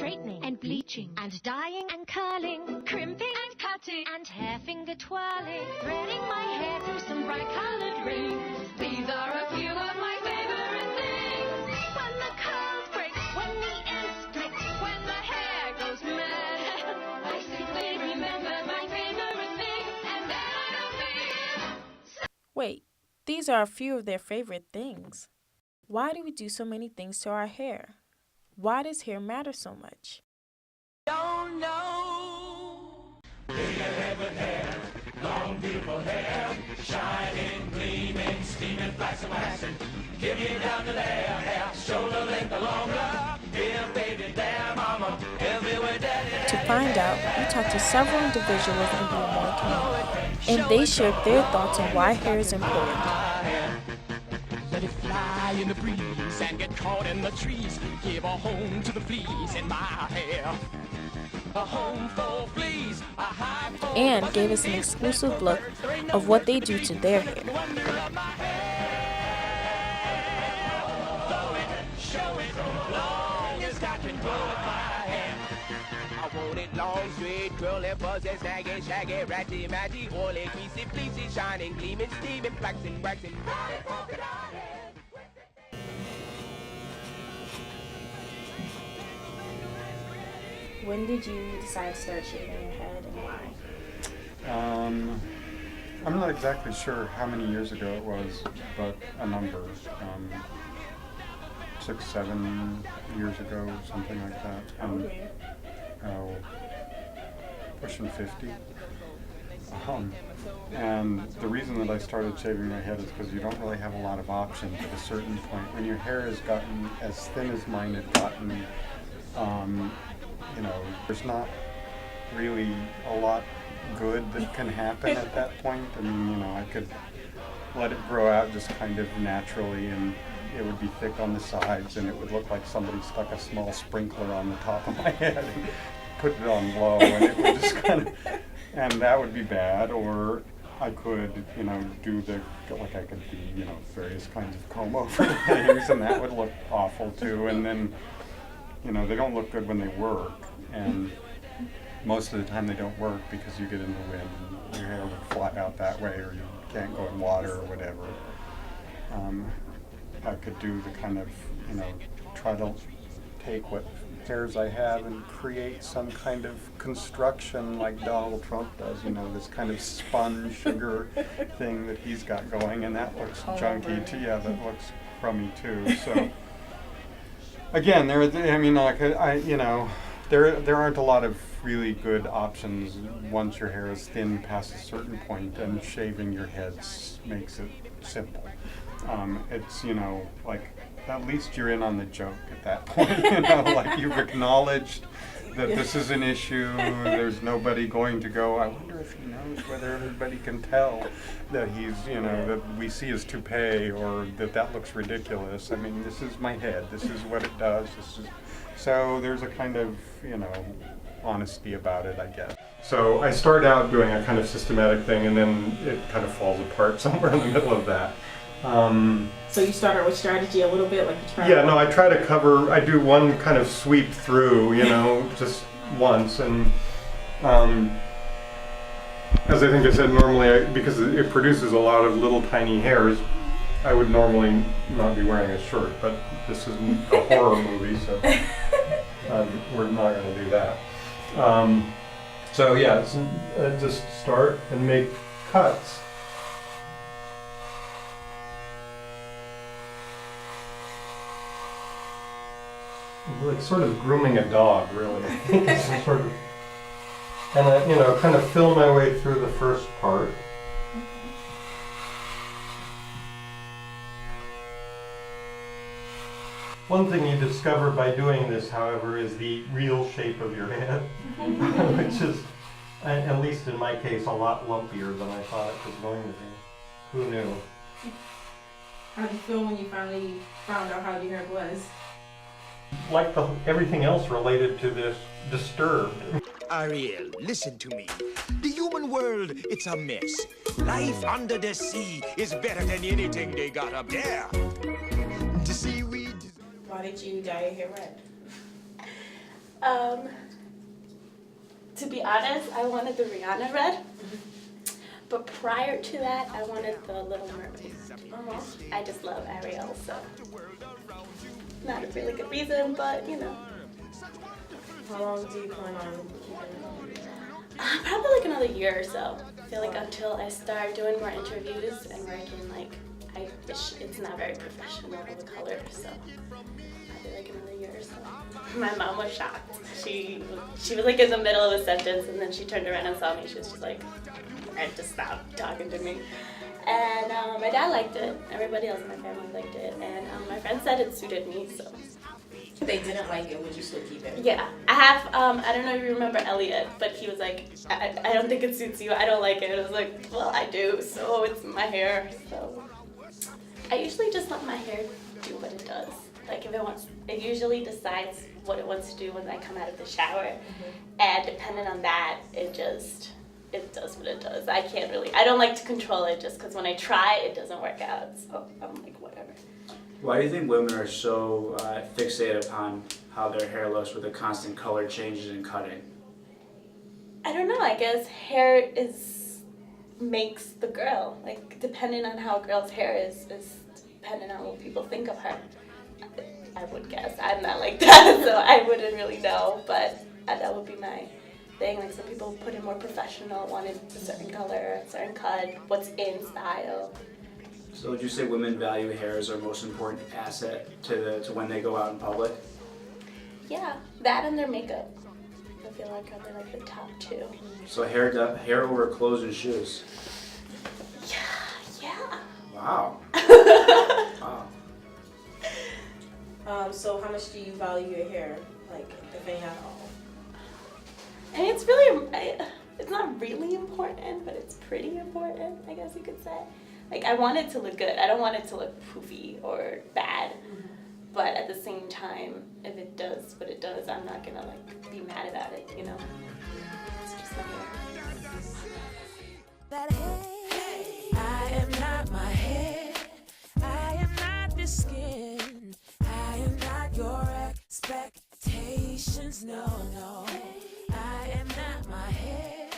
straightening and bleaching and dyeing and curling, crimping and cutting and hair finger twirling, threading my hair through some bright colored rings. These are a few of my favorite things. When the curls break, when the ends split, when the hair goes mad, I simply remember my favorite thing, and then I don't feel. Wait, these are a few of their favorite things. Why do we do so many things to our hair? Why does hair matter so much? Don't know. Big heaven hair, long beautiful hair, shining, gleaming, steaming, flashing, waxing. Give me down to there, hair, shoulder length or longer. Here, baby, there, mama, everywhere, daddy. To find out, we talked to several individuals in the Illinois community, and they shared their thoughts on why hair is important. Let it fly in the breeze and get caught in the trees. Give a home to the fleas in my hair. A home for fleas, a high for And gave us an exclusive look of what they do to their hair. Show it long as I can grow with my hair. I want it long, straight, curly, fuzzy, snaggy, shaggy, ratty, matty, oily, greasy, fleecy, shining, gleaming, steaming, flaxing, waxing. When did you decide to start shaving your head and why? I'm not exactly sure how many years ago it was, but a number. 6, 7 years ago, something like that. How old are you? Pushing 50. And the reason that I started shaving my head is because you don't really have a lot of options at a certain point. When your hair has gotten as thin as mine had gotten, there's not really a lot good that can happen at that point. I mean, I could let it grow out just kind of naturally, and it would be thick on the sides, and it would look like somebody stuck a small sprinkler on the top of my head and put it on low, and it would just kind of, and that would be bad. Or I could, do I could do, various kinds of comb over things, and that would look awful too. And then, they don't look good when they work, and most of the time they don't work because you get in the wind and your hair would fly out that way, or you can't go in water or whatever. I could do the kind of, try to take what hairs I have and create some kind of construction like Donald Trump does, this kind of spun sugar thing that he's got going, and that looks junky too. Yeah, that looks crummy too. So again, there aren't a lot of really good options once your hair is thin past a certain point, and shaving your head makes it simple. It's, at least you're in on the joke at that point, you've acknowledged that this is an issue. There's nobody going to go, I wonder if he knows whether everybody can tell that he's, that we see his toupee, or that looks ridiculous. I mean, this is my head. This is what it does. So there's a kind of, honesty about it, I guess. So I start out doing a kind of systematic thing, and then it kind of falls apart somewhere in the middle of that. So you started with strategy a little bit, like you try. Yeah, no, I try to cover. I do one kind of sweep through, just once, and as I think I said, normally because it produces a lot of little tiny hairs, I would normally not be wearing a shirt, but this isn't a horror movie, so we're not going to do that. So yeah, just start and make cuts. Like sort of grooming a dog, really. It's sort of, and I, kind of feel my way through the first part. One thing you discover by doing this, however, is the real shape of your head, which is, at least in my case, a lot lumpier than I thought it was going to be. Who knew? How did you feel when you finally found out how your hair was? Like everything else related to this, disturbed. Ariel, listen to me. The human world, it's a mess. Life under the sea is better than anything they got up there. The seaweed. Why did you dye your hair red? To be honest, I wanted the Rihanna red. But prior to that, I wanted the Little Mermaid. I just love Ariel, so not a really good reason, but you know. How long do you plan on keeping it? Probably like another year or so. I feel like until I start doing more interviews and working, like, it's not very professional of a color, so probably like another year or so. My mom was shocked. She was like in the middle of a sentence, and then she turned around and saw me. She was just like, I had to stop talking to me. And my dad liked it. Everybody else in my family liked it. And my friend said it suited me, so. If they didn't like it, would you still keep it? Yeah. I have, I don't know if you remember Elliot, but he was like, I don't think it suits you. I don't like it. And I was like, well, I do, so it's my hair. So I usually just let my hair do what it does. Like if it usually decides what it wants to do when I come out of the shower. And depending on that, it does what it does. I don't like to control it just because when I try, it doesn't work out. So I'm like, whatever. Why do you think women are so fixated upon how their hair looks with the constant color changes and cutting? I don't know. I guess hair makes the girl. Like depending on how a girl's hair is depending on what people think of her. I would guess. I'm not like that, so I wouldn't really know. But that would be my thing. Like some people put in more professional, wanted a certain color, a certain cut, what's in style. So would you say women value hair as their most important asset to when they go out in public? Yeah, that and their makeup. I feel like are like the top two. So hair over clothes and shoes. Yeah. Wow. Wow. So how much do you value your hair, like if any at all? And it's not really important, but it's pretty important, I guess you could say. Like, I want it to look good. I don't want it to look poofy or bad. But at the same time, if it does what it does, I'm not gonna, like, be mad about it, you know? It's just not me. I am not my head. I am not the skin. I am not your expectations. No, no. I am not my head.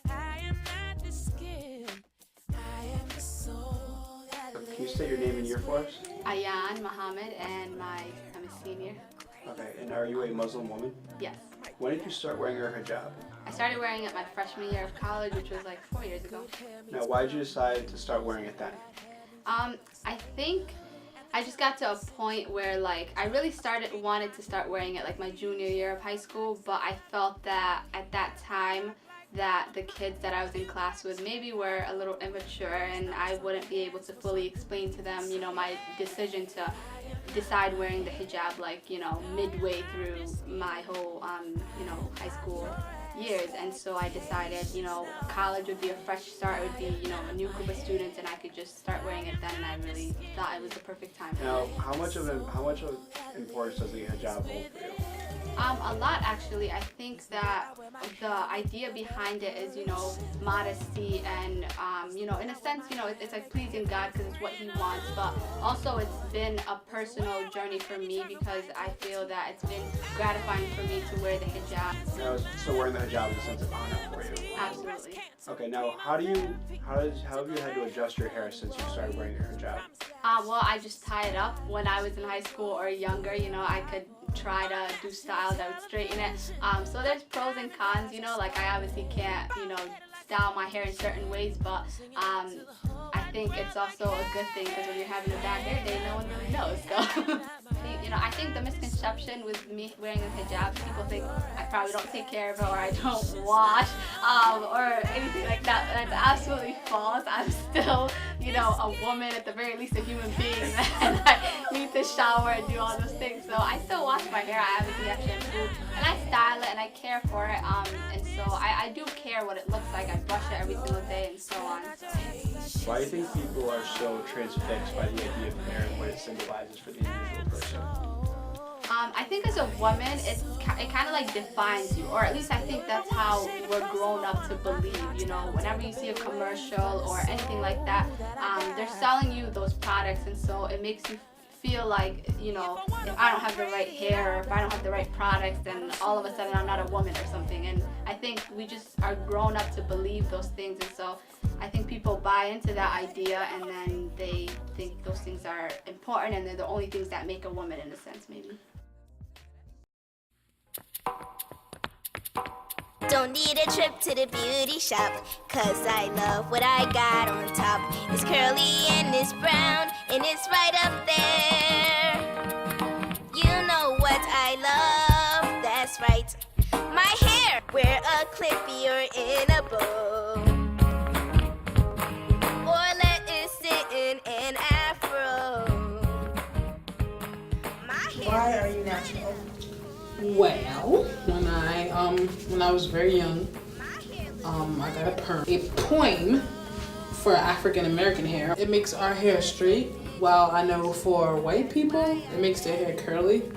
I am not the skin. I am the soul that lives. Can you say your name and year for us? Ayan Muhammad, and I'm a senior. Okay, and are you a Muslim woman? Yes. When did you start wearing your hijab? I started wearing it my freshman year of college, which was like 4 years ago. Now, why did you decide to start wearing it then? I think I just got to a point where like I really wanted to start wearing it like my junior year of high school, but I felt that at that time that the kids that I was in class with maybe were a little immature and I wouldn't be able to fully explain to them, you know, my decision to decide wearing the hijab like, you know, midway through my whole, you know, high school years. And so I decided, you know, college would be a fresh start. It would be, you know, a new group of students and I could just start wearing it then, and I really thought it was the perfect time. Now, how much of importance does the hijab hold for you? A lot, actually. I think that the idea behind it is, you know, modesty and, you know, in a sense, you know, it's like pleasing God because it's what He wants, but also it's been a personal journey for me because I feel that it's been gratifying for me to wear the hijab. Now, so wearing the hijab is a sense of honor for you? Absolutely. Okay, now how have you had to adjust your hair since you started wearing your hijab? Well, I just tie it up. When I was in high school or younger, you know, I could try to do styles that would straighten it. So there's pros and cons, you know, like I obviously can't, you know, style my hair in certain ways, but I think it's also a good thing because when you're having a bad hair day, no one really knows. So, you know, I think the misconception with me wearing a hijab, people think I probably don't take care of it or I don't wash or anything like that. That's absolutely false. I'm still, you know, a woman, at the very least a human being, and I need to shower and do all those things. So I still wash my hair. I obviously have shampoo and I style it and I care for it. And so I do care what it looks like. I brush it every single day and so on. So. Why do you think people are so transfixed by the idea of hair and what it symbolizes for the individual person? I think as a woman, it kind of like defines you, or at least I think that's how we're grown up to believe, you know, whenever you see a commercial or anything like that, they're selling you those products, and so it makes you feel like, you know, if I don't have the right hair or if I don't have the right products, then all of a sudden I'm not a woman or something. And I think we just are grown up to believe those things, and so I think people buy into that idea and then they think those things are important and they're the only things that make a woman, in a sense, maybe. Don't need a trip to the beauty shop, 'cause I love what I got on top. It's curly and it's brown and it's right up there. You know what I love, that's right, my hair. Wear a clippy or in a bow, or let it sit in an afro. My hair. Why are you natural? Well, when I was very young, I got a perm. A poem for African American hair. It makes our hair straight, while I know for white people, it makes their hair curly.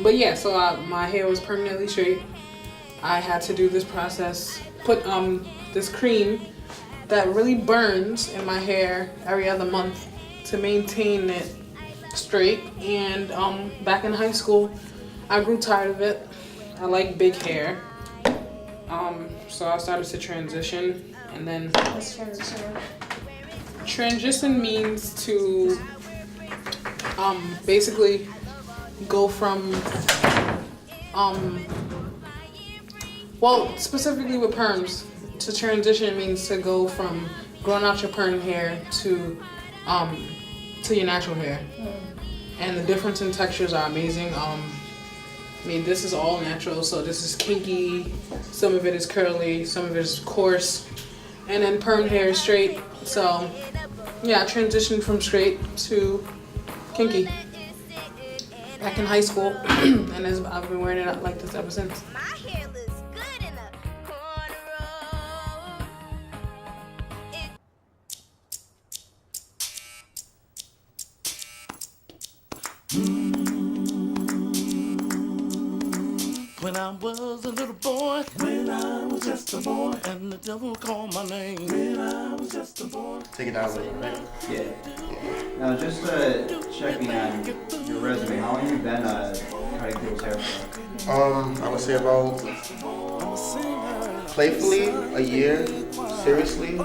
But yeah, so my hair was permanently straight. I had to do this process, put this cream that really burns in my hair every other month to maintain it straight. And back in high school, I grew tired of it. I like big hair. So I started to transition, and then What's transition? transition means to basically go from well, specifically with perms, to transition means to go from growing out your perm hair to your natural hair. And the difference in textures are amazing. I mean, this is all natural, so this is kinky, some of it is curly, some of it is coarse, and then perm hair is straight. So yeah, I transitioned from straight to kinky back in high school, and I've been wearing it like this ever since. My hair looks good in a cornrow. When I was a little boy, when I was just a boy, and the devil called my name, when I was just a boy. Take it down a little, right? Yeah. Now, just checking on your resume, how long have you been cutting people's hair for? I would say about playfully a year, seriously,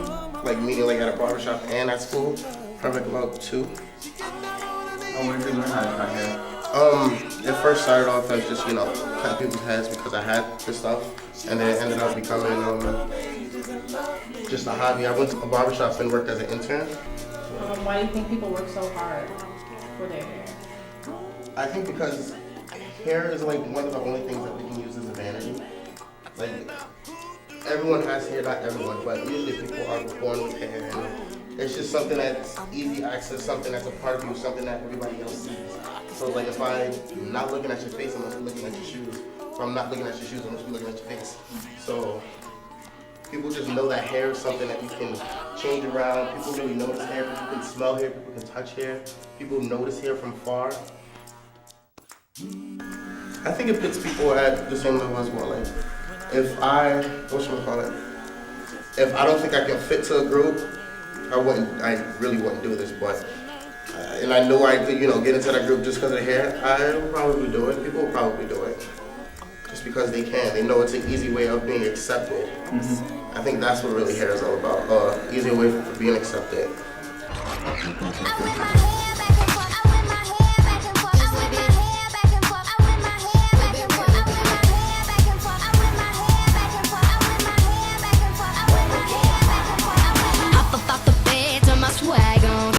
like meaning like at a barbershop and at school, probably like about 2. Oh, when did you learn how to cut hair? It first started off as just, you know, cutting people's heads because I had this stuff, and then it ended up becoming just a hobby. I went to a barbershop and worked as an intern. Why do you think people work so hard for their hair? I think because hair is like one of the only things that we can use as a vanity. Like, everyone has hair, not everyone, but usually people are born with hair. And it's just something that's easy access, something that's a part of you, something that everybody else sees. So like if I'm not looking at your face, I'm just looking at your shoes. If I'm not looking at your shoes, I'm just looking at your face. So people just know that hair is something that you can change around. People really notice hair, people can smell hair, people can touch hair. People notice hair from far. I think it fits people at the same level as well. Like, if I don't think I can fit to a group, I really wouldn't do this, but, and I know I could, you know, get into that group just because of the hair, I will probably do it. People will probably do it. Just because they can. They know it's an easy way of being accepted. I think that's what really hair is all about, easier way for being accepted.